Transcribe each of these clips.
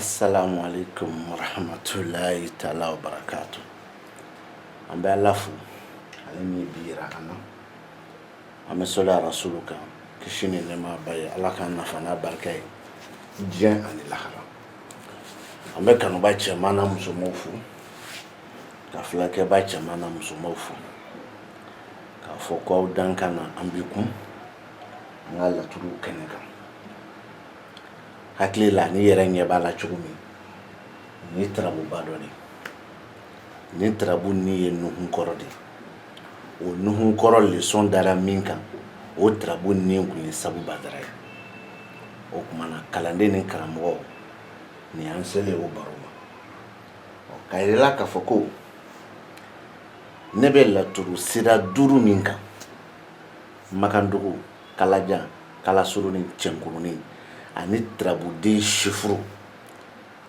Assalamu alaikum warahmatullahi ta'ala wa barakatuh. An bɛ Ala fo ale min bi yira an na. An bɛ sɔli a rasulu kan kisi ni nɛɛma ba ye Ala ka nafa n'a barika ye diɲɛ ani lahara. An bɛ kanuba cɛman n'a musomanw fo ka filakɛba cɛman n'a musomanw fo k'a fɔ k'aw dankan na an b'i kun an ka laturu kɛnɛ kan. Hakili la ni yɛrɛ ɲɛ b'a la cogo min ni tarabuba dɔ de ni tarabu ni ye nuhun kɔrɔ de o nuhun kɔrɔ leçon dara min kan o tarabu ni kun ye sabu badara ye o kumana kalanden ni karamɔgɔ ni an selen o baro ma ka yira k'a fɔ ko ne bɛ laturu sira 5 min kan Makandugu Kalajan Kalasuruni Cɛnkurunin ani tarabuden sifuru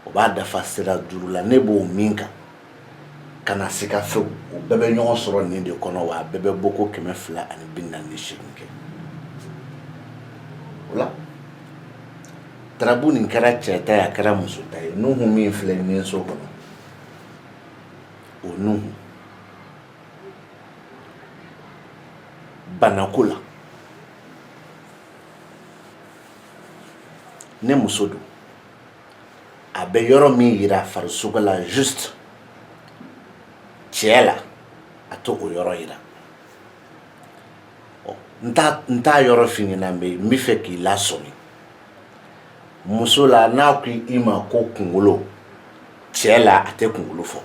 o b'a dafa sira 5 la ne b'o min kan kana se ka fɛw o bɛɛ bɛ ɲɔgɔn sɔrɔ nin de kɔnɔ wa a bɛɛ bɛ bɔ ko 248 kɛ o la tarabu nin kɛra cɛ ta ye a kɛra muso ta ye nuhu min filɛ nin so kɔnɔ o nuhu banako la ne muso don a bɛ yɔrɔ min yira farisogo la juste cɛ la a to o yɔrɔ yira n t'a yɔrɔ f'i ɲɛna n bɛ fɛ k'i lasɔmi muso la n'a ko i ma ko kunkolo cɛ la a tɛ kunkolo fɔ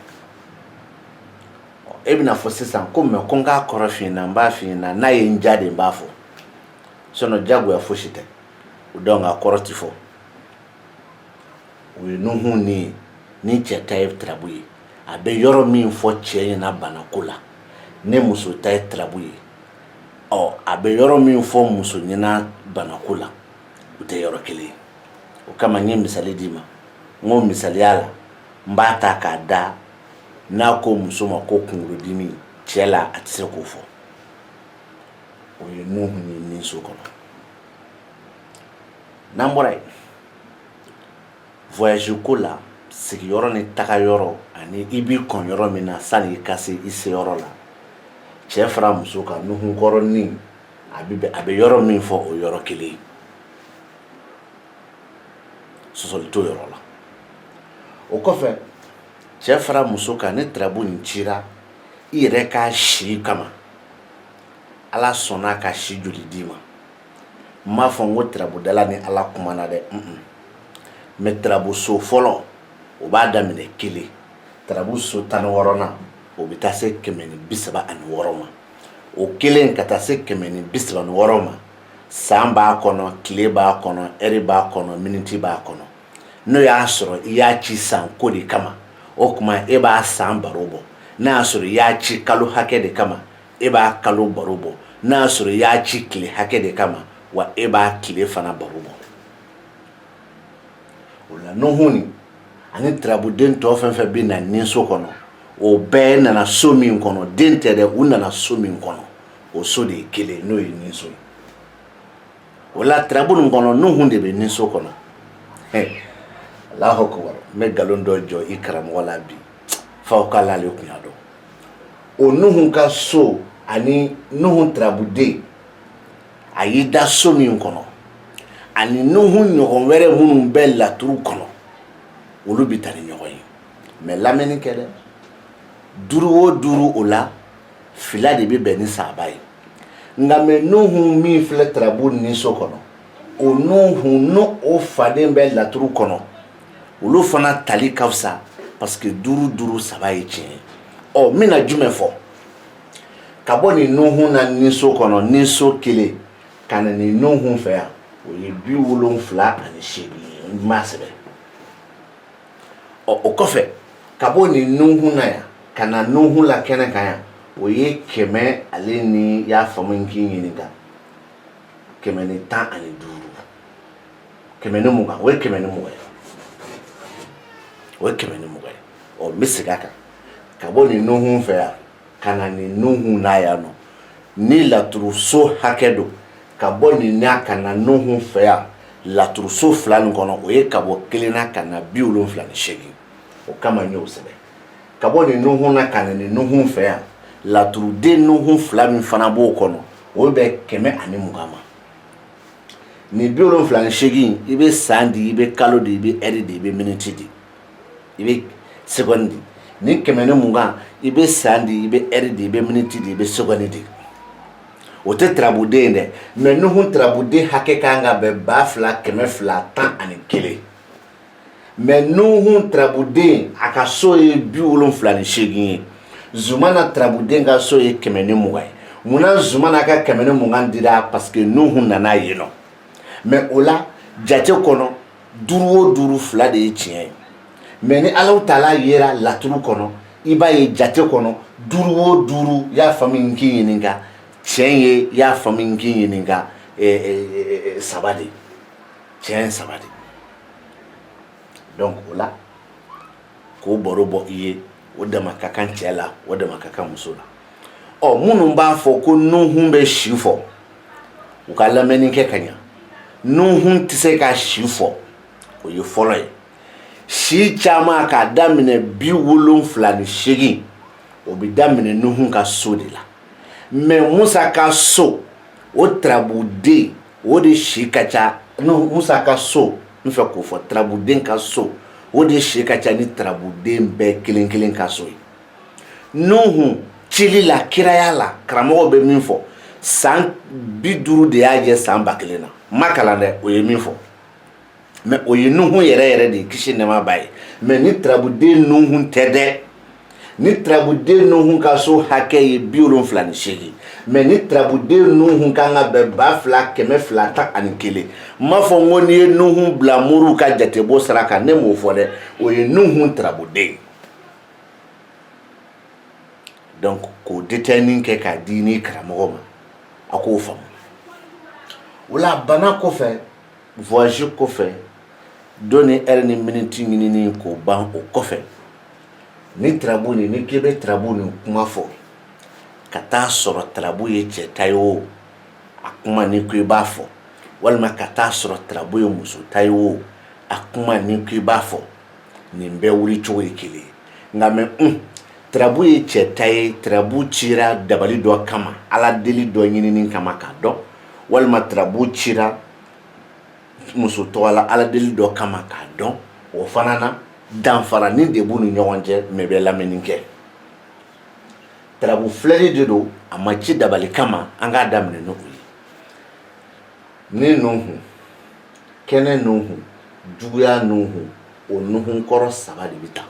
e bɛna fɔ sisan ko mɛ ko n k'a kɔrɔ f'i ɲɛna n b'a f'i ɲɛna n'a ye n diya de n b'a fɔ sinon diyagoya fosi tɛ donc a kɔrɔ ti fɔ o ye nuhu ni cɛ ta ye tarabu ye a bɛ yɔrɔ min fɔ cɛ ɲɛna banako la ne muso ta ye tarabu ye a bɛ yɔrɔ min fɔ muso ɲɛna banako la o tɛ yɔrɔ kelen ye o kama n ye misali d'i ma n ko misaliya la n b'a ta k'a da n'a ko muso ma ko kunkolodimi cɛ la a tɛ se k'o fɔ o ye nuhu ni so kɔnɔ n'an bɔra yen voyage ko la sigiyɔrɔ ni tagayɔrɔ ani i b'i kɔn yɔrɔ min na sani i ka se i seyɔrɔ la cɛ fara muso kan nuhun kɔrɔ ni a bɛ yɔrɔ min fɔ o yɔrɔ kelen sɔsɔli t'o yɔrɔ la o kɔfɛ cɛ fara muso kan ni tarabu nin cira i yɛrɛ ka si kama Ala sɔnna ka si joli d'i ma n m'a fɔ n ko tarabudala ni Ala kumana dɛ mais tarabu so fɔlɔ o b'a daminɛ 1 tarabu so 16nan o bɛ taa se 136 ma o 1 ka taa se 136 ma san b'a kɔnɔ tile b'a kɔnɔ heure b'a kɔnɔ minute b'a kɔnɔ n'o y'a sɔrɔ i y'a ci san ko de kama o kuma e b'a san baro bɔ n'a y'a sɔrɔ i y'a ci kalo hakɛ de kama e b'a kalo baro bɔ n'a y'a sɔrɔ i y'a ci tile hakɛ de kama wa e b'a tile fana baro bɔ o la nuhu ni ani tarabuden tɔ fɛn fɛn bɛ na nin so kɔnɔ o bɛɛ nana so min kɔnɔ den tɛ dɛ u nana so min kɔnɔ o so de ye 1 n'o ye nin so ye o la tarabu nin kɔnɔ nuhu de bɛ nin so kɔnɔ Alahu akibaru n bɛ nkalon dɔ jɔ i karamɔgɔ la bi f'aw ka l'ale kun y'a dɔn o nuhu ka so ani nuhu tarabuden a y'i da so min kɔnɔ ani nuhu ɲɔgɔn wɛrɛ minnu bɛ laturu kɔnɔ olu bɛ taa ni ɲɔgɔn ye mais lamɛnni kɛ dɛ 5 o 5 o la fila de bɛ bɛn ni saba ye nka mais nuhu min filɛ tarabu ni so kɔnɔ o nuhu no o faden bɛ laturu kɔnɔ olu fana tali ka fisa parce que 5 saba ye tiɲɛ n bɛna jumɛn fɔ ka bɔ nin nuhu na ni so kɔnɔ ni so 1 ka na nin nuhu fɛ yan o ye 78 ye n m'a sɛbɛn o kɔfɛ ka bɔ nin nuhu na yan ka na nuhu la kɛnɛ kan yan o ye 100 ale ni y'a faamu n k'i ɲininka 115 120 o ye 120 ye o ye 120 ye n bɛ segin a kan ka bɔ nin nuhu fɛ yan ka na nin nuhu na yan nɔ ni laturu so hakɛ don ka bɔ nin na ka na nuhu fɛ yan laturuso fila nin kɔnɔ o ye ka bɔ 1 na ka na 78 o kama n y'o sɛbɛn ka bɔ nin nuhun na ka na nin nuhun fɛ yan laturuden nuhun fila min fana b'o kɔnɔ o bɛ 120 ma ni 78 i bɛ san di i bɛ kalo di i bɛ heure di i bɛ minute di i bɛ seconde di ni 120 i bɛ san di i bɛ heure di i bɛ minute di i bɛ seconde di o tɛ turabuden dɛ mais nuhun turabuden hakɛ kan ka bɛn 22,211 mais nuhun turabuden a ka so ye 78 ye Zumana turabuden ka so ye 120 ye munna Zumana ka 120 dira parce que nuhun nana yen nɔ mais o la jate kɔnɔ 5 o 5 fila de ye tiɲɛ ye mais ni Alahu Taala yera laturu kɔnɔ i b'a ye jate kɔnɔ 5 o 5 y'a faamu n k'i ɲininka tiɲɛ ye y'a faamu n k'i ɲininka saba de tiɲɛ saba de donc o la k'o baro bɔ i ye o dama ka kan cɛ la o dama ka kan muso la ɔ minnu b'a fɔ ko nuhun bɛ si fɔ u ka lamɛnni kɛ ka ɲa nuhun tɛ se ka si fɔ o ye fɔlɔ ye si caman k'a daminɛ 78 o bɛ daminɛ nuhun ka so de la mais Musa ka so o turabuden o de si ka ca Musa ka so n fɛ k'o fɔ turabuden ka so o de si ka ca ni turabuden bɛɛ kelen kelen ka so ye nuhun cili la kiraya la karamɔgɔ bɛ min fɔ san 50 de y'a jɛ san 1000 na ma kalan dɛ o ye min fɔ mais o ye nuhun yɛrɛ de kisi nɛma b'a ye mais ni turabuden nuhun tɛ dɛ ni turabuden nuhun ka so hakɛ ye 78 mais ni turabuden nuhun kan ka bɛn 22,211 m'a fɔ n ko n'i ye nuhun bila moriw ka jatebɔ sira kan ne m'o fɔ dɛ o ye nuhun turabuden donc k'o déterminer kɛ k'a di ni karamɔgɔ ma a k'o faamu o la bana kɔfɛ voyage kɔfɛ dɔ ni heure ni minute ɲinini k'o ban o kɔfɛ ni tarabu ni k'i bɛ tarabu ni kuma fɔ ka taa sɔrɔ tarabu ye cɛ ta ye o a kuma ni ko i b'a fɔ walima ka taa sɔrɔ tarabu ye muso ta ye o a kuma ni ko i b'a fɔ nin bɛɛ wuli cogo ye kelen ye nka mɛ tarabu ye cɛ ta ye tarabu cira dabali dɔ kama ala deli dɔ ɲinini kama k'a dɔn walima tarabu cira muso tɔgɔ la ala deli dɔ kama k'a dɔn o fana na danfarani de b'u ni ɲɔgɔn cɛ mɛ bɛ lamɛnni kɛ tarabu filɛli de don a ma ci dabali kama an k'a daminɛ n'o ye ni nuhun kɛnɛ nuhun juguya nuhun o nuhun kɔrɔ 3 de bɛ ta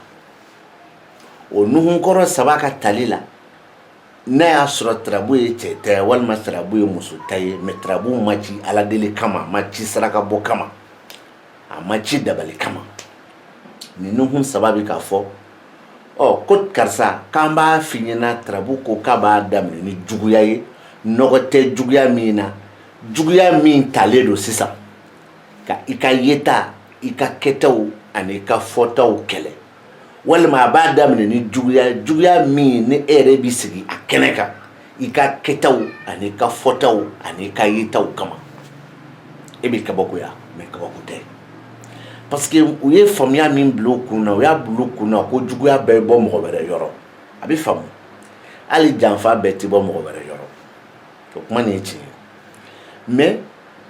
o nuhun kɔrɔ 3 ka tali la n'a y'a sɔrɔ tarabu ye cɛ ta ye walima tarabu ye muso ta ye mɛ tarabu ma ci ala deli kama a ma ci saraka bɔ kama a ma ci dabali kama ni nuhun 3 bɛ ka fɔ ko karisa k'an b'a f'i ɲɛna tarabu ko k'a b'a daminɛ ni juguya ye nɔgɔ tɛ juguya min na juguya min talen don sisan ka i ka yeta i ka kɛtaw ani i ka fɔtaw kɛlɛ walima a b'a daminɛ ni juguya min ni e yɛrɛ b'i sigi a kɛnɛ kan i ka kɛtaw ani i ka fɔtaw ani i ka yetaw kama e bɛ kabakoya mɛ kabako tɛ parce que u ye faamuya min bila u kun na u y'a bila u kun na ko juguya bɛɛ bɔ mɔgɔ wɛrɛ yɔrɔ a bɛ faamu hali janfa bɛɛ tɛ bɔ mɔgɔ wɛrɛ yɔrɔ o kuma nin ye tiɲɛ ye mais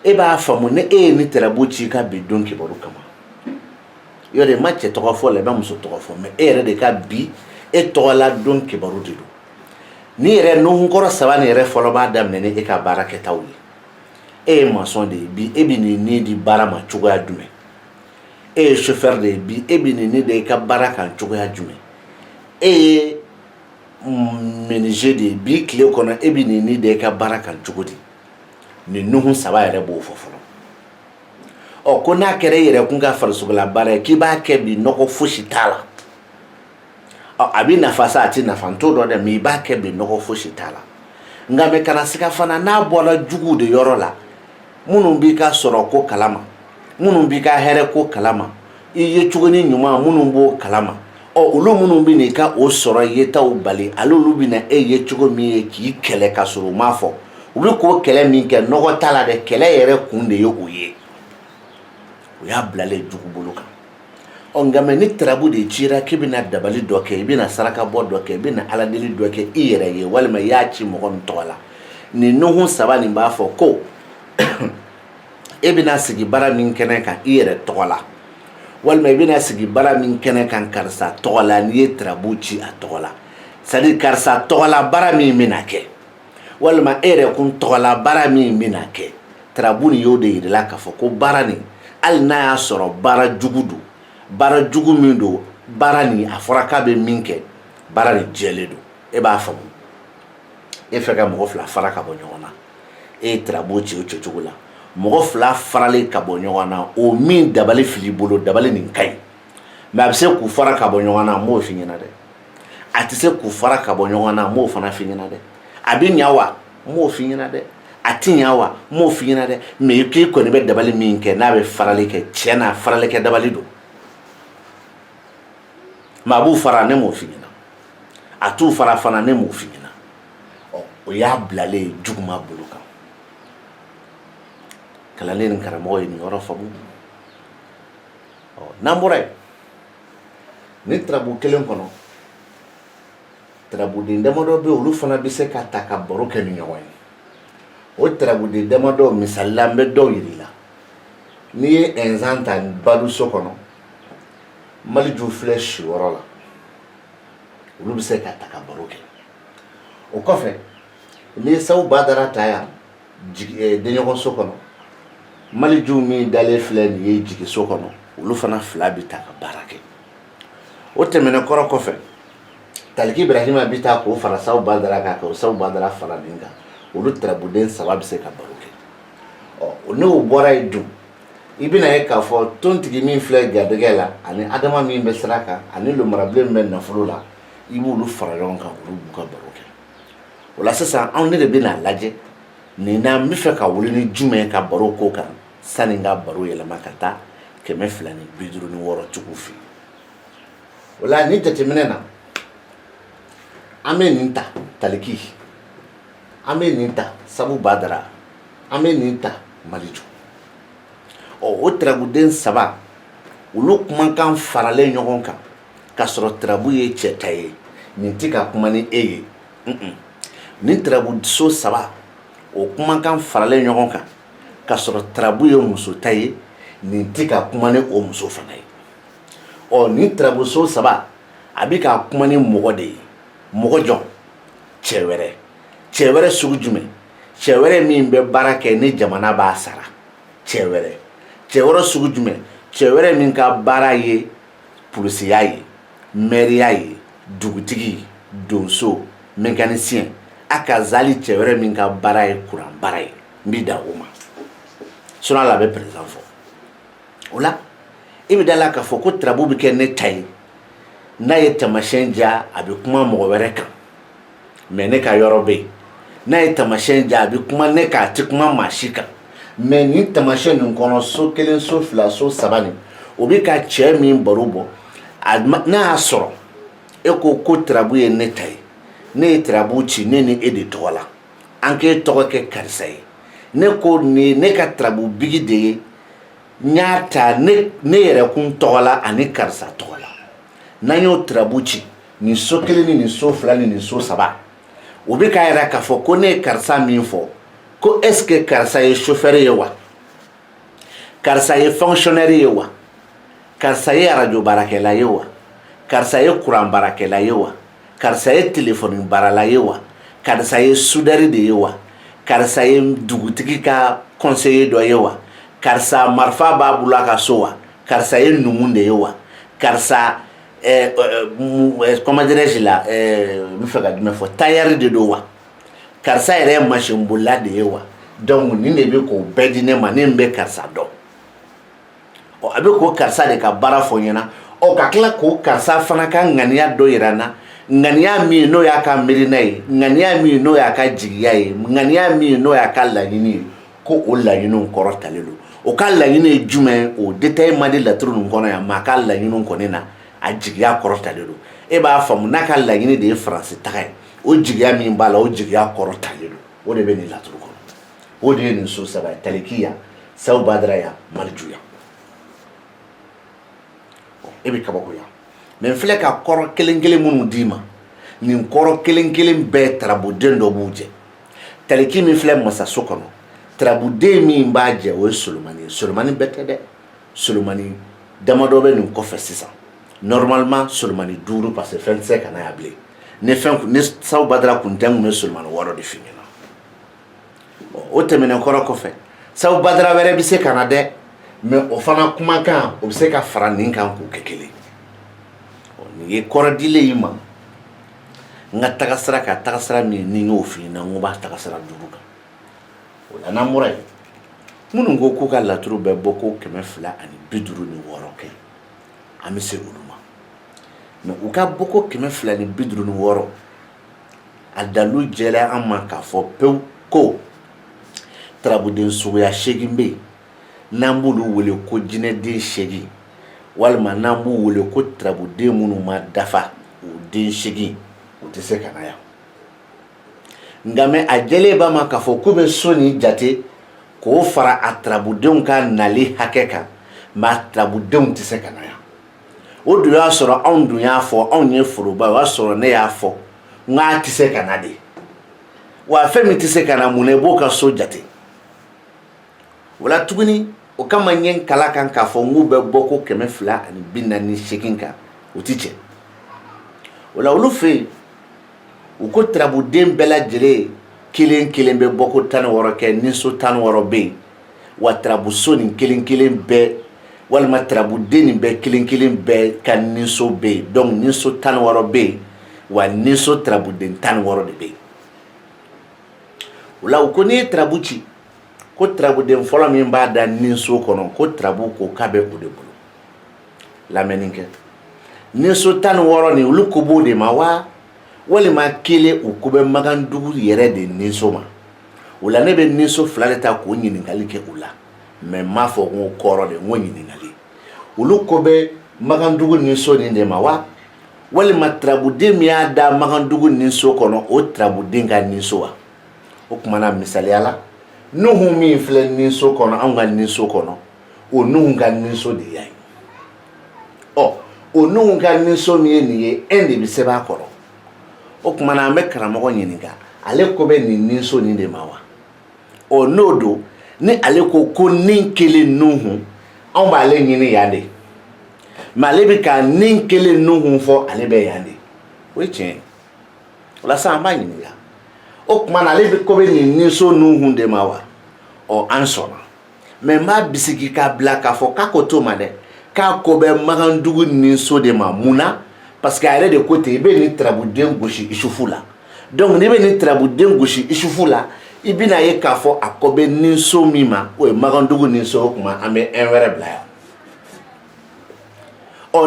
e b'a faamu ni e ye ni tarabu ci ka bi don kibaru kama yɔrɔ ma cɛ tɔgɔ fɔ la i bɛ muso tɔgɔ fɔ mais e yɛrɛ de ka bi e tɔgɔ la don kibaru de don ni yɛrɛ nuhun kɔrɔ 3 ni yɛrɛ fɔlɔ b'a daminɛ ni e ka baara kɛtaw ye e ye maçon de ye bi e bɛ nin di baara ma cogoya jumɛn e ye chauffeur de ye bi e bɛ nin de i ka baara kan cogoya jumɛn e ye menuisier de ye bi tile kɔnɔ e bɛ nin de i ka baara kan cogo di nin nuhun 3 yɛrɛ b'o fɔ fɔlɔ ko n'a kɛra e yɛrɛ kun ka farisogola baara ye k'i b'a kɛ bi nɔgɔ fosi t'a la a bɛ nafa sa a tɛ nafa n t'o dɔn dɛ mais i b'a kɛ bi nɔgɔ fosi t'a la nka mɛ kana siga fana n'a bɔra jugu de yɔrɔ la minnu b'i ka sɔrɔ ko kalama minnu b'i ka hɛrɛ ko kalama i ye cogo ni ɲuman minnu b'o kalama olu minnu bɛ n'i ka o sɔrɔ yetaw bali ale olu bɛ na e ye cogo min ye k'i kɛlɛ ka sɔrɔ u m'a fɔ u bɛ k'o kɛlɛ min kɛ nɔgɔ t'a la dɛ kɛlɛ yɛrɛ kun de ye o ye o y'a bilalen jugu bolo kan. Nka mɛ ni tarabu de cira k'i bɛna dabali dɔ kɛ, i bɛna saraka bɔ dɔ kɛ, i bɛna ala deli dɔ kɛ i yɛrɛ ye, walima i y'a ci mɔgɔ min tɔgɔ la, nin nuhun 3 nin b'a fɔ ko e bɛna sigi bara min kɛnɛ kan i yɛrɛ tɔgɔ la, walima i bɛna sigi bara min kɛnɛ kan karisa tɔgɔ la n'i ye tarabu ci a tɔgɔ la, c'est à dire karisa tɔgɔ la bara min bɛna kɛ, walima e yɛrɛ kun tɔgɔ la bara min bɛna kɛ, tarabu nin y'o de yirila k'a fɔ ko bara nin hali n'a y'a sɔrɔ bara jugu don, bara jugu min don, bara nin a fɔra k'a bɛ min kɛ, bara nin jɛlen don, e b'a faamu. E fɛ ka mɔgɔ 2 fara ka bɔ ɲɔgɔn na, e ye tarabu ci o cogo la, mɔgɔ 2 faralen ka bɔ ɲɔgɔn na, o min dabali fili bolo, dabali nin ka ɲi, mais a bɛ se k'u fara ka bɔ ɲɔgɔn na, m'o f'i ɲɛna dɛ. A tɛ se k'u fara ka bɔ ɲɔgɔn na, m'o fana f'i ɲɛna dɛ. A bɛ ɲa wa, m'o f'i ɲɛna dɛ. A tɛ ɲa wa, m'o f'i ɲɛna dɛ. mais k'i kɔni bɛ dabali min kɛ, n'a bɛ farali kɛ, tiɲɛ na farali kɛ dabali don. mais a b'u fara, ne m'o f'i ɲɛna. A t'u fara fana, ne m'o f'i ɲɛna. O y'a bilalen juguma bolo kan. Kalanden ni karamɔgɔ ye nin yɔrɔ faamu. N'an bɔra yen, ni tarabu kelen kɔnɔ, tarabuden damadɔ bɛ yen, olu fana bɛ se ka ta ka baro kɛ ni ɲɔgɔn ye. O tarabuden damadɔ misalila n bɛ dɔw yir'i la. N'i ye ɛnzan ta baluso kɔnɔ, Maliju filɛ si yɔrɔ la, olu bɛ se ka ta ka baro kɛ. O kɔfɛ, n'i ye Sawu Badara ta yan denɲɔgɔnso kɔnɔ, Maliju min dalen filɛ nin ye jigiso kɔnɔ, olu fana 2 bɛ ta ka baara kɛ. O tɛmɛnen kɔrɔ kɔfɛ, Taliki Ibrahima bɛ taa k'o fara Sawu Badara kan, k'o Sawu Badara fara nin kan, olu tarabuden 3 bɛ se ka baro kɛ. N'o bɔra yen dun, i bɛna ye k'a fɔ tontigi min filɛ garijɛgɛ la, ani adama min bɛ sira kan, ani lumarabilen min bɛ nafolo la, i b'olu fara ɲɔgɔn kan, olu b'u ka baro kɛ. O la sisan anw ne de bɛna lajɛ nin na n bɛ fɛ ka wuli ni jumɛn ka baro ko kan sani n ka baro yɛlɛma ka taa 256 tigiw fɛ. O la ni jateminɛ na, an bɛ nin ta Taliki, an bɛ nin ta Sawu Badara, an bɛ nin ta Maliju. O tarabuden 3 olu kumakan faralen ɲɔgɔn kan k'a sɔrɔ tarabu ye cɛ ta ye, nin tɛ ka kuma ni e ye. Nin tarabuso 3 o kumakan faralen ɲɔgɔn kan k'a sɔrɔ tarabu ye muso ta ye, nin tɛ ka kuma ni o muso fana ye. Nin tarabuso 3 a bɛ ka kuma ni mɔgɔ de ye, mɔgɔ jɔn? Cɛ wɛrɛ. Cɛ wɛrɛ sugu jumɛn? Cɛ wɛrɛ min bɛ baara kɛ ni jamana b'a sara. Cɛ wɛrɛ. Cɛ wɛrɛ sugu jumɛn? Cɛ wɛrɛ min ka baara ye polisiya ye, mɛriya ye, dugutigi, donso, mécanicien, a ka zali cɛ wɛrɛ min ka baara ye kuran baara ye. N b'i da o ma. Sinon ala bɛ président fɔ. O la, i bɛ da la k'a fɔ ko tarabu bɛ kɛ ne ta ye. N'a ye tamasiyɛn diya, a bɛ kuma mɔgɔ wɛrɛ kan. Mais ne ka yɔrɔ bɛ yen. N'a ye tamasiyɛn diya, a bɛ kuma ne kan, a tɛ kuma maa si kan. Mais nin tamasiyɛn nin kɔnɔ, so 1, so 2, so 3 nin, o bɛ ka cɛ min baro bɔ, n'a y'a sɔrɔ e ko tarabu ye ne ta ye, ne ye tarabu ci ne ni e de tɔgɔ la, an k'e tɔgɔ kɛ karisa ye, ne ko nin ne ka tarabu bigi de ye, n y'a ta ne yɛrɛ kun tɔgɔ la ani karisa tɔgɔ la, n'an y'o tarabu ci nin so 1 ni nin so 2 ni nin so 3, o bɛ k'a yɛrɛ k'a fɔ ko ne ye karisa min fɔ, ko est-ce que karisa ye chauffeur ye wa, karisa ye fonctionnaire ye wa, karisa ye radio baarakɛla ye wa, karisa ye kuran baarakɛla ye wa, karisa ye téléphone baarala ye wa, karisa ye soudeur de ye wa, karisa ye dugutigi ka conseiller dɔ ye wa, karisa marifa b'a bolo a ka so wa, karisa ye numu de ye wa, karisa comment dirais-je là, n bɛ fɛ ka jumɛn fɔ, tailleur de don wa, karisa yɛrɛ ye machine bolila de ye wa. Donc nin de bɛ k'o bɛɛ di ne ma, ne bɛ karisa dɔn. A bɛ k'o karisa de ka baara fɔ ɲɛna, ka tila k'o karisa fana ka ŋaniya dɔ yira n na, ŋaniya min n'o y'a ka miirina ye, ŋaniya min n'o y'a ka jigiya ye, ŋaniya min n'o y'a ka laɲini ye, ko o laɲiniw kɔrɔtalen don. O ka laɲini ye jumɛn? O détail man di laturu nin kɔnɔ yan, mais a ka laɲiniw kɔni na, a jigiya kɔrɔtalen don. E b'a faamu n'a ka laɲini de ye Faransi taga ye, o jigiya min b'a la, o jigiya kɔrɔtalen don. O de bɛ nin laturu kɔnɔ. O de ye nin so 3 ye, Taliki yan, Sawu Badara yan, Maliju yan. e bɛ kabakoya mais n filɛ ka kɔrɔ kelen kelen minnu d'i ma nin kɔrɔ kelen kelen bɛɛ tarabuden dɔ b'u jɛ taliki min filɛ masaso kɔnɔ tarabuden min b'a jɛ o ye solomani ye solomani bɛɛ tɛ dɛ solomani damadɔ bɛ nin kɔfɛ sisan normalement solomani 5 parce que fɛn tɛ se ka na yan bilen ni sabu badara kuntɛn kun bɛ solomani 6 de f'i ɲɛna o tɛmɛnen kɔrɔ kɔfɛ sabu badara wɛrɛ bɛ se ka na dɛ mais o fana kumakan o bɛ se ka fara nin kan k'o kɛ kelen nin ye kɔrɔ dilen i ma n ka tagasira ka tagasira min ni y'o f'i ɲɛna n ko b'a tagasira 5 kan o la n'an bɔra yen minnu ko k'u ka laturu bɛ bɔ ko 256 kɛ an bɛ se olu ma mais u ka bɔ ko 256 a dalu jɛla an ma k'a fɔ pewu ko tarabuden suguya 8 bɛ yen n'an b'olu wele ko jinɛden 8 walima n'an b'u wele ko tarabuden minnu ma dafa o den 8 o tɛ se ka na yan nka mɛ a jɛlen b'a ma k'a fɔ k'u bɛ so nin jate k'o fara a tarabudenw ka nali hakɛ kan mais a tarabudenw tɛ se ka na yan o dun y'a sɔrɔ anw dun y'a fɔ anw ye foroba o y'a sɔrɔ ne y'a fɔ n k'a tɛ se ka na de wa fɛn min tɛ se ka na mun na i b'o ka so jate o la tuguni o kama n ye n kala kan k'a fɔ n k'u bɛ bɔ ko 248 kan o tɛ tiɲɛ o la olu fɛ yen u ko tarabuden bɛɛ lajɛlen kelen kelen bɛ bɔ ko 16 kɛ ni so 16 bɛ yen wa tarabuso nin kelen kelen bɛɛ walima tarabuden nin bɛɛ kelen kelen bɛɛ ka niso bɛ yen donc niso 16 bɛ yen wa niso tarabuden 16 de bɛ yen o la u ko n'i ye tarabu ci ko tarabuden fɔlɔ min b'a da niso kɔnɔ ko tarabu ko k'a bɛ o de bolo lamɛnni kɛ niso 16 nin olu ko b'o de ma wa walima kelen u ko bɛ Magandugu yɛrɛ de niso ma o la ne bɛ niso 2 de ta k'o ɲininkali kɛ o la mais m'a fɔ n ko kɔrɔ de n ko ɲininkali olu ko bɛ Magandugu niso nin de ma wa walima tarabuden min y'a da Magandugu niso kɔnɔ o tarabuden ka niso wa o tuma na misaliya la Nuhu min filɛ niso kɔnɔ anw ka niso kɔnɔ o Nuhu ka niso de y'a ye o Nuhu ka niso min ye nin ye un de bɛ sɛbɛn a kɔrɔ o tuma na an bɛ karamɔgɔ ɲininka ale ko bɛ nin niso nin de ma wa n'o don ni ale ko nin kelen Nuhu anw b'ale ɲini yan de mais ale bɛ ka nin kelen Nuhu fɔ ale bɛ yan de o ye tiɲɛ ye o la sisan an b'a ɲininka o tuma na ale ko bɛ nin niso Nuhu de ma wa an sɔnna mais n b'a bisigi k'a bila k'a fɔ k'a ko to ma dɛ k'a ko bɛ Magandugu niso de ma mun na parce que a yɛrɛ de ko ten i bɛ nin tarabuden gosi isufu la donc n'i bɛ nin tarabuden gosi isufu la i bɛna ye k'a fɔ a ko bɛ niso min ma o ye Magandugu niso o tuma an bɛ un wɛrɛ bila yan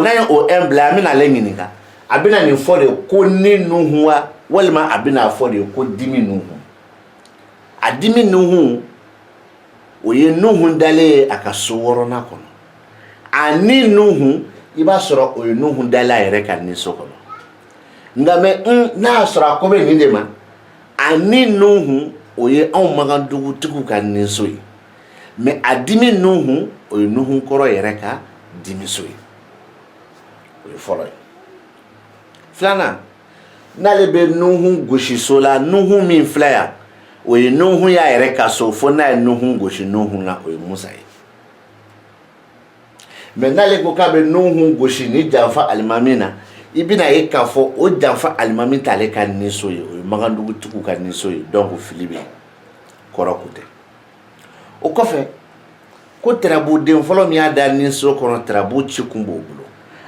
n'an ye o un bila an bɛna ale ɲininka a bɛna nin fɔ de ko ni Nuhu wa walima a bɛna fɔ de ko dimi Nuhu a dimi Nuhu o ye Nuhu dalen ye a ka so 6nan kɔnɔ a ni Nuhu i b'a sɔrɔ o ye Nuhu dalen a yɛrɛ ka niso kɔnɔ nka mais n'a y'a sɔrɔ a ko bɛ nin de ma a ni Nuhu o ye anw Magadugutigiw ka niso ye mais a dimi Nuhu o ye Nuhu kɔrɔ yɛrɛ ka dimiso ye o ye fɔlɔ ye filanan n'ale bɛ Nuhu gosi so la Nuhu min filɛ yan o ye Nuhu y'a yɛrɛ ka so fo n'a ye Nuhu gosi Nuhu la o ye Musa ye mais n'ale ko k'a bɛ Nuhu gosi ni janfa alimami na i bɛna ye k'a fɔ o janfa alimami t'ale ka niso ye o ye Magadugutigiw ka niso ye donc fili bɛ kɔrɔ ko tɛ o kɔfɛ ko tarabuden fɔlɔ min y'a da niso kɔnɔ tarabu ci kun b'o bolo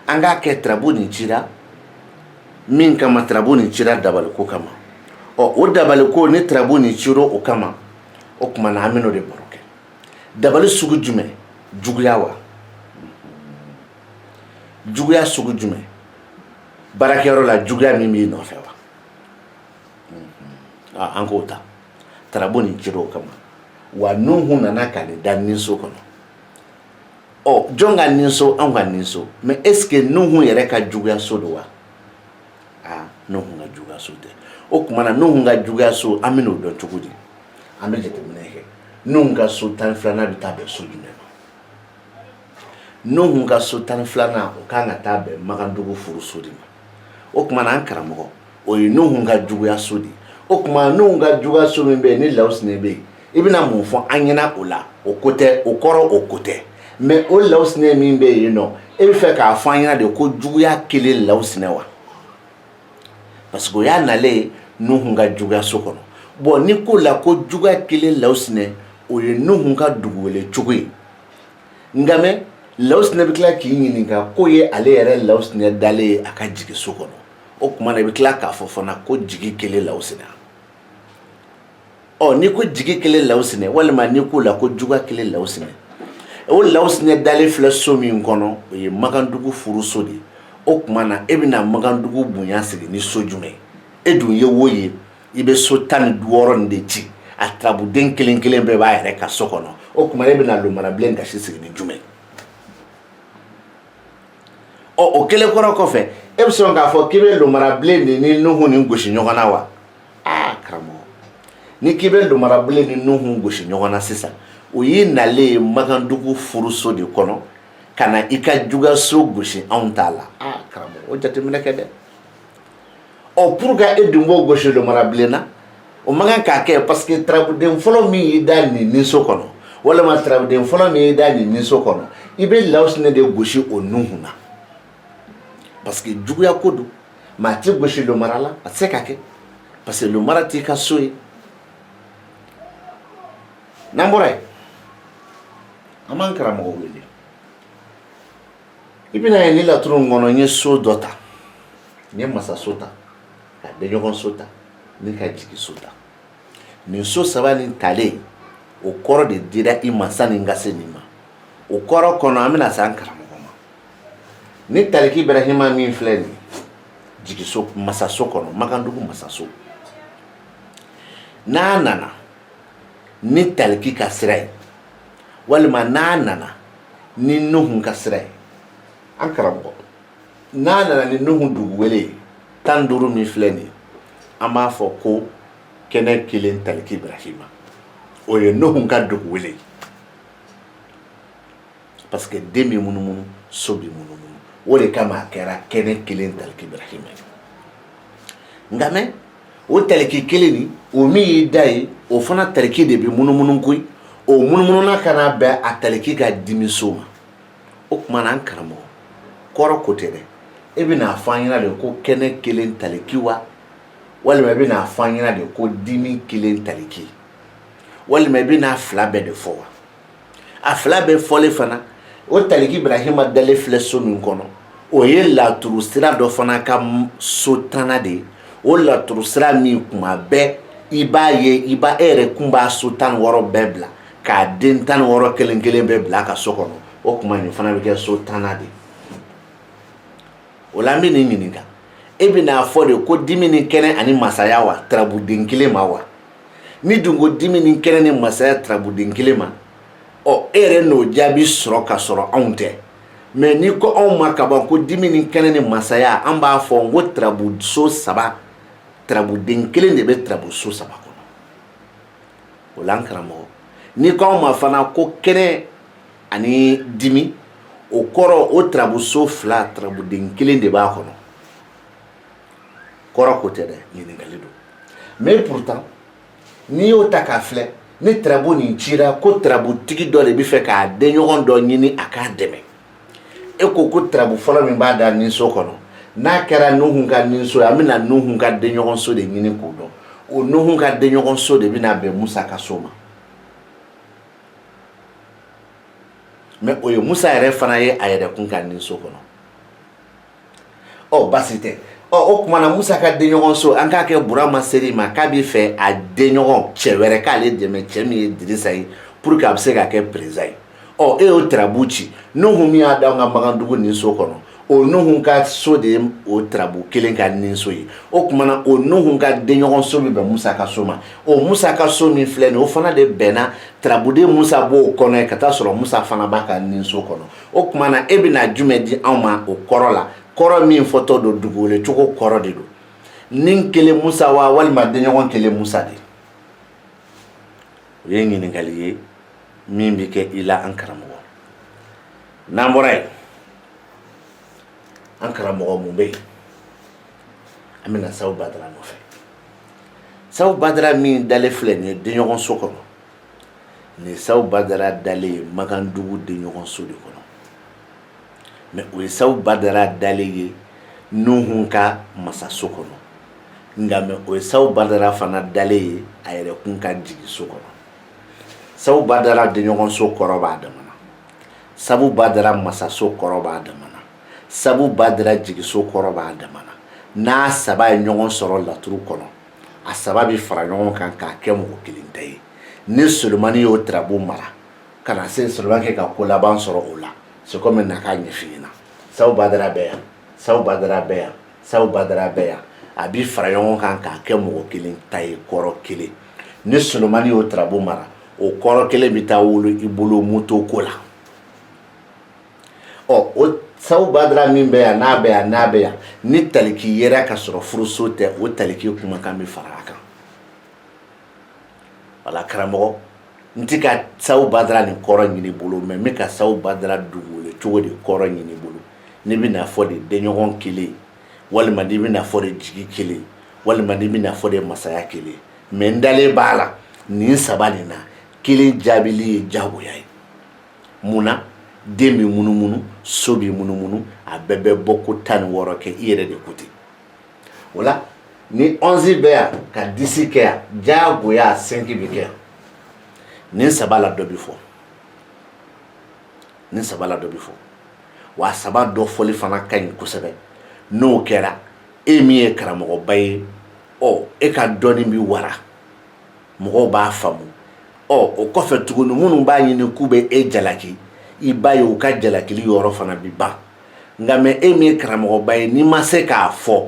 an k'a kɛ tarabu nin cira min kama tarabu nin cira dabaliko kama o dabaliko ni tarabu nin cira o kama o tuma na an bɛn'o de baro kɛ dabali sugu jumɛn juguya wa juguya sugu jumɛn baarakɛyɔrɔ la juguya min b'i nɔfɛ wa an k'o ta tarabu nin cira o kama wa Nuhu nana ka nin da niso kɔnɔ jɔn ka niso anw ka niso mais est ce que Nuhu yɛrɛ ka juguya so don wa Nuhu ka juguya so tɛ o tuma na Nuhu ka juguya so an bɛn'o dɔn cogo di an bɛ jateminɛ kɛ Nuhu ka so 12nan bɛ taa bɛn so jumɛn ma nuhun ka so 12 o kan ka taa bɛn Magandugu furuso de ma. O kuma na an karamɔgɔ o ye nuhun ka juguya so de. O kuma nuhun ka juguya so min bɛ ni Lawusina bɛ yen i bɛna mun fɔ an ɲɛna o la o ko tɛ o kɔrɔ o ko tɛ mais o Lawusina min bɛ yen nɔ e bɛ fɛ k'a fɔ an ɲɛna de ko juguya kelen Lawusina wa parce que o y'a nalen nuhun ka juguya so kɔnɔ bon ni ko la ko juguya kelen Lawusina o ye nuhun ka duguwele cogo ye nka mɛ Lawusina bɛ tila k'i ɲininka ko ye ale yɛrɛ Lawusina dalen a ka jigi so kɔnɔ o kuma na i bɛ tila k'a fɔ fana ko jigi kelen Lawusina ni ko jigi kelen Lawusina walima ni ko la ko juguya kelen Lawusina o Lawusina dalen filɛ so min kɔnɔ o ye Magandugu furuso de o kuma na e bɛna Magandugu bonya sigi ni so jumɛn e dun ye wo ye i bɛ so 16 nin de ci a tarabuden kelen kelen bɛɛ b'a yɛrɛ ka so kɔnɔ o kuma e bɛna Lomarabilen gasi sigi ni jumɛn o kelen kɔrɔ kɔfɛ e bɛ sɔn k'a fɔ k'i bɛ Lomarabilen ni Nuhun ni gosi ɲɔgɔn na wa karamɔgɔ ni k'i bɛ Lomarabilen ni Nuhun gosi ɲɔgɔn na sisan o y'i nalen Magandugu furuso de kɔnɔ ka na i ka juguya so gosi anw t'a la karamɔgɔ o jateminɛ kɛ dɛ pour que e dun b'o gosi Lomarabilen na o man kan k'a kɛ parce que tarabuden fɔlɔ min y'i da nin so kɔnɔ walima tarabuden fɔlɔ min y'i da nin so kɔnɔ i bɛ Lawusina de gosi o Nuhun na parce que juguya ko don maa ti gosi Lomara la a tɛ se ka kɛ parce que Lomara t'i ka so ye n'an bɔra yen an b'an karamɔgɔ wele i bɛna ye ni laturu in kɔnɔ n ye so dɔ ta n ye masaso ta ka denɲɔgɔn so ta ni ka jigi so ta nin so 3 nin talen o kɔrɔ de dira i ma sani n ka se nin ma o kɔrɔ kɔnɔ an bɛna se an karamɔgɔ ma ni Taliki Ibrahima min filɛ nin jigiso masaso kɔnɔ Magandugu masaso n'a nana ni Taliki ka sira ye walima n'a nana ni Nuhun ka sira ye an karamɔgɔ n'a nana ni Nuhun duguwele 15 min filɛ nin an b'a fɔ ko kɛnɛ kelen Taliki Ibrahima o ye Nuhun ka duguwele parce que den bɛ munumunu so bɛ munumunu o de kama a kɛra kɛnɛ kelen Taliki Ibrahima nka mɛ o Taliki kelen nin o min y'i da ye o fana Taliki de bɛ munumunu koyi o munumununa kana bɛn a Taliki ka dimi so ma o kuma na an karamɔgɔ kɔrɔ ko tɛ dɛ e bɛna fɔ an ɲɛna de ko kɛnɛ kelen Taliki wa walima i bɛna fɔ an ɲɛna de ko dimi kelen Taliki walima i bɛna fila bɛɛ de fɔ wa a fila bɛɛ fɔlen fana o Taliki Ibrahima dalen filɛ so min kɔnɔ o ye laturu sira dɔ fana ka so tana de ye o laturu sira min kuma bɛɛ i b'a ye i b'a e yɛrɛ kun b'a so 16 bɛɛ bila k'a den 16 kelen kelen bɛɛ bila a ka so kɔnɔ o kuma nin fana bɛ kɛ so tana de o la an bɛ nin ɲininka e bɛna fɔ de ko dimi ni kɛnɛ ani masaya wa tarabuden kelen ma wa ni dun ko dimi ni kɛnɛ ni masaya tarabuden kelen ma e yɛrɛ n'o jaabi sɔrɔ ka sɔrɔ anw tɛ mais ni ko anw ma ka ban ko dimi ni kɛnɛ ni masaya an b'a fɔ n ko tarabuso 3 tarabuden kelen de bɛ tarabuso 3 kɔnɔ o la an karamɔgɔ ni ko anw ma fana ko kɛnɛ ani dimi o kɔrɔ o tarabuso 2 tarabuden kelen de b'a kɔnɔ kɔrɔ ko tɛ dɛ ɲininkali don mais pourtant n'i y'o ta k'a filɛ ni tarabu nin cira ko tarabutigi dɔ de bɛ fɛ k'a denɲɔgɔn dɔ ɲini a k'a dɛmɛ e ko tarabu fɔlɔ min b'a da nin so kɔnɔ n'a kɛra Nuhun ka nin so ye an bɛna Nuhun ka denɲɔgɔn so de ɲini k'o dɔn o Nuhun ka denɲɔgɔn so de bɛna bɛn Musa ka so ma mais o ye Musa yɛrɛ fana ye a yɛrɛ kun ka nin so kɔnɔ basi tɛ o kuma na Musa ka denɲɔgɔn so an k'a kɛ Burama Seri ma k'a bɛ fɛ a denɲɔgɔn cɛ wɛrɛ k'ale dɛmɛ cɛ min ye Dirisa ye pour que a bɛ se ka kɛ président ye e y'o tarabu ci Nuhun min y'a da an ka Magandugu nin so kɔnɔ o Nuhun ka so de ye o tarabu kelen ka nin so ye o kuma na o Nuhun ka denɲɔgɔn so bɛ bɛn Musa ka so ma o Musa ka so min filɛ nin o fana de bɛnna tarabuden Musa b'o kɔnɔ ye ka taa sɔrɔ Musa fana b'a ka nin so kɔnɔ o kuma na e bɛna jumɛn di anw ma o kɔrɔ la kɔrɔ min fɔtɔ don dugukolo cogo kɔrɔ de don nin kelen Musa wa walima denɲɔgɔn kelen Musa de o ye ɲininkali ye min bɛ kɛ i la an karamɔgɔ n'an bɔra yen an karamɔgɔ mun bɛ yen an bɛna Sawu Badara nɔfɛ. Sawu Badara min dalen filɛ nin ye denɲɔgɔnso kɔnɔ nin Sawu Badara dalen ye Makandugu denɲɔgɔnso de kɔnɔ mais o ye Sawu Badara dalen ye Nuhun ka masaso kɔnɔ nka mais o ye Sawu Badara fana dalen ye a yɛrɛkun ka jigiso kɔnɔ. Sawu Badara denɲɔgɔnso kɔrɔ b'a dama na, Sawu Badara masaso kɔrɔ b'a dama na, Sawu Badara jigiso kɔrɔ b'a dama na. N'a saba ye ɲɔgɔn sɔrɔ laturu kɔnɔ a saba bɛ fara ɲɔgɔn kan k'a kɛ mɔgɔ kelen ta ye. Ni Solomani y'o tarabu mara ka na se Solomani kɛ ka ko laban sɔrɔ o la c'est comme na k'a ɲɛf'i ɲɛna. Sawu Badara bɛ yan, Sawu Badara bɛ yan, Sawu Badara bɛ yan, a bɛ fara ɲɔgɔn kan k'a kɛ mɔgɔ kelen ta ye kɔrɔ kelen. Ni Solomani y'o tarabu mara o kɔrɔ kelen bɛ taa wolo i bolo moto ko la. O Sawu Badara min bɛ yan n'a bɛ yan ni taliki yera ka sɔrɔ furuso tɛ o taliki kumakan bɛ fara a kan. Wala karamɔgɔ n tɛ ka Sawu Badara nin kɔrɔ ɲini bolo mais n bɛ ka Sawu Badara dugukolo cogo de kɔrɔ ɲini bolo. Ni bɛna fɔ de denɲɔgɔn kelen walima ni bɛna fɔ de jigi kelen walima ni bɛna fɔ de masaya kelen mais n dalen b'a la nin saba nin na kelen jaabili ye jagoya ye. Munna den bɛ munumunu so bɛ munumunu a bɛɛ bɛ bɔ ko 16 kɛ i yɛrɛ de ko ten. O la ni 11 bɛ yan ka 10 kɛ yan jagoya 5 bɛ kɛ yan. Nin saba la dɔ bɛ fɔ, nin saba la dɔ bɛ fɔ wa saba dɔ fɔli fana ka ɲi kosɛbɛ. N'o kɛra e min ye karamɔgɔba ye e ka dɔnni bɛ wara mɔgɔw b'a faamu. O kɔfɛ tuguni minnu b'a ɲini k'u bɛ e jalaki i b'a ye u ka jalakili yɔrɔ fana bɛ ban. Nka mais e min ye karamɔgɔba ye n'i ma se k'a fɔ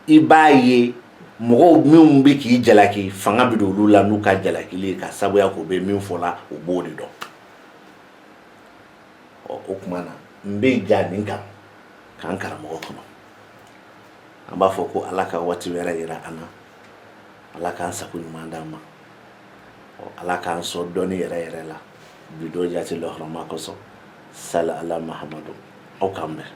i b'a ye mɔgɔw minnu bɛ k'i jalaki fanga bɛ don olu la n'u ka jalakili ye ka sabuya k'u bɛ min fɔ la u b'o de dɔn. O tuma na n bɛ ja nin kan k'an karamɔgɔ kɔnɔ. An b'a fɔ ko Ala ka waati wɛrɛ yira an na, Ala k'an sago ɲuman d'an ma, Ala k'an sɔn dɔnni yɛrɛ yɛrɛ la bi don jati lahɔrɔma kosɔn sali ala Mahamadu aw k'an bɛn.